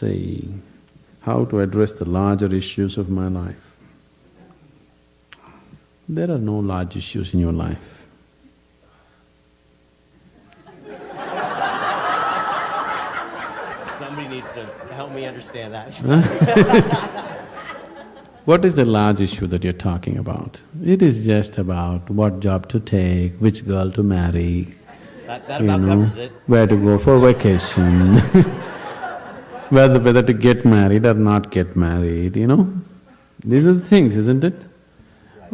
say, how to address the larger issues of my life. There are no large issues in your life. Somebody needs to help me understand that. What is the large issue that you're talking about? It is just about what job to take, which girl to marry, that about covers it. where to go for vacation, whether to get married or not get married, These are the things, isn't it?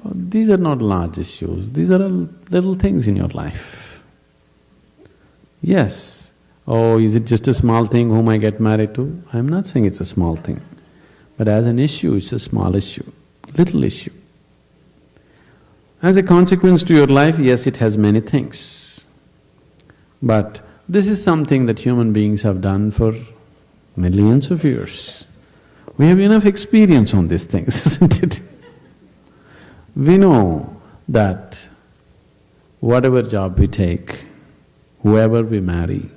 These are not large issues, these are little things in your life. Yes, oh, is it just a small thing whom I get married to? I'm not saying it's a small thing, but as an issue, it's a small issue, little issue. As a consequence to your life, yes, it has many things. But this is something that human beings have done for millions of years. We have enough experience on these things, isn't it? We know that whatever job we take, whoever we marry,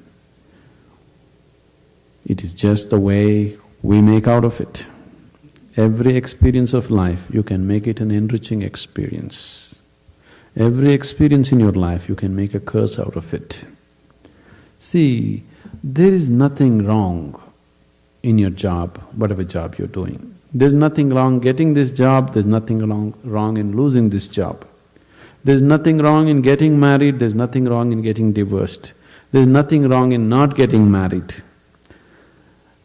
it is just the way we make out of it. Every experience of life, you can make it an enriching experience. Every experience in your life, you can make a curse out of it. See, there is nothing wrong in your job, whatever job you're doing. There's nothing wrong getting this job, there's nothing wrong in losing this job. There's nothing wrong in getting married, there's nothing wrong in getting divorced. There's nothing wrong in not getting married.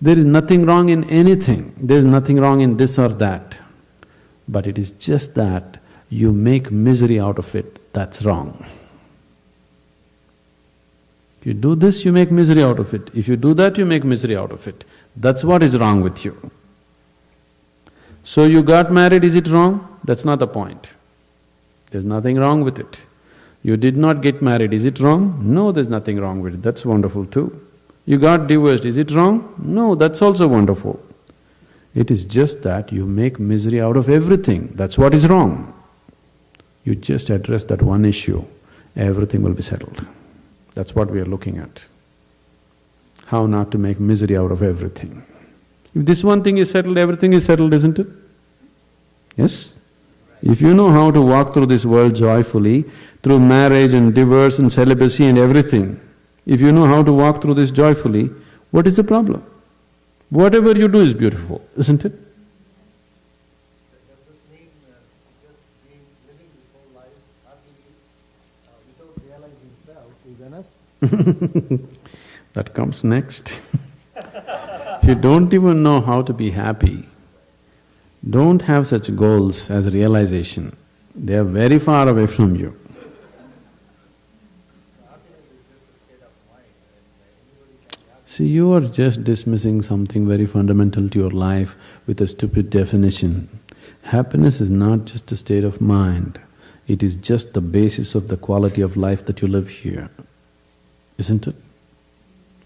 There is nothing wrong in anything, there's nothing wrong in this or that. But it is just that you make misery out of it, that's wrong. If you do this, you make misery out of it. If you do that, you make misery out of it. That's what is wrong with you. So you got married, is it wrong? That's not the point. There's nothing wrong with it. You did not get married, is it wrong? No, there's nothing wrong with it, that's wonderful too. You got divorced, is it wrong? No, that's also wonderful. It is just that you make misery out of everything, that's what is wrong. You just address that one issue, everything will be settled. That's what we are looking at. How not to make misery out of everything. If this one thing is settled, everything is settled, isn't it? Yes? If you know how to walk through this world joyfully, through marriage and divorce and celibacy and everything, if you know how to walk through this joyfully, what is the problem? Whatever you do is beautiful, isn't it? Does this mean just living this whole life happily without realizing self is enough? That comes next. If you don't even know how to be happy, don't have such goals as realization. They are very far away from you. See, you are just dismissing something very fundamental to your life with a stupid definition. Happiness is not just a state of mind, it is just the basis of the quality of life that you live here, isn't it?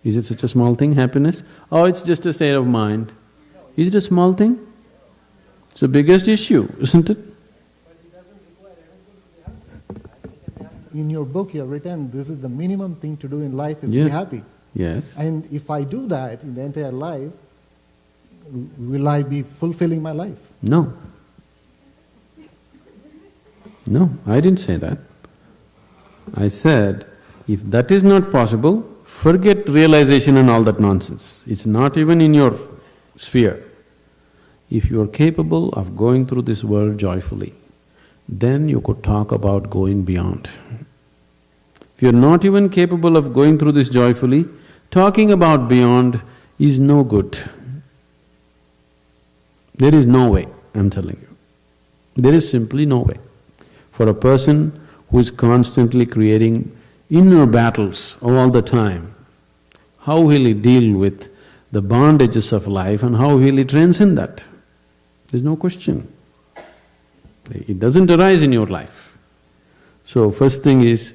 Is it such a small thing, happiness? Oh, it's just a state of mind. Is it a small thing? It's the biggest issue, isn't it? But it doesn't require anything to be happy. In your book you have written, this is the minimum thing to do in life is be happy. Yes. And if I do that in the entire life, will I be fulfilling my life? No. No, I didn't say that. I said, if that is not possible, forget realization and all that nonsense. It's not even in your sphere. If you are capable of going through this world joyfully, then you could talk about going beyond. If you're not even capable of going through this joyfully, talking about beyond is no good. There is no way, I'm telling you. There is simply no way. For a person who is constantly creating inner battles all the time, how will he deal with the bondages of life and how will he transcend that? There's no question. It doesn't arise in your life. So first thing is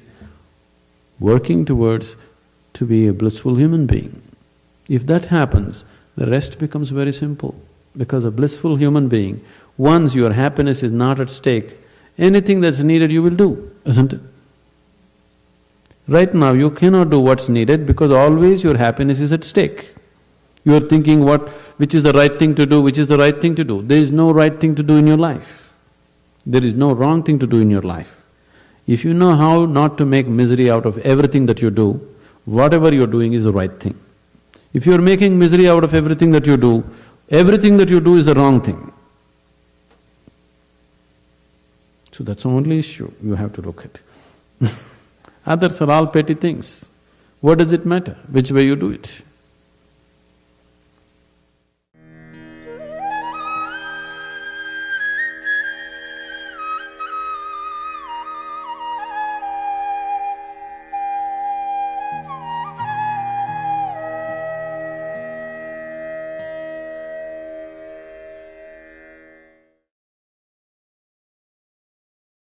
working towards to be a blissful human being. If that happens, the rest becomes very simple. Because a blissful human being, once your happiness is not at stake, anything that's needed you will do, isn't it? Right now you cannot do what's needed because always your happiness is at stake. You are thinking which is the right thing to do, which is the right thing to do. There is no right thing to do in your life. There is no wrong thing to do in your life. If you know how not to make misery out of everything that you do, whatever you're doing is the right thing. If you're making misery out of everything that you do, everything that you do is the wrong thing. So that's the only issue you have to look at. Others are all petty things. What does it matter which way you do it?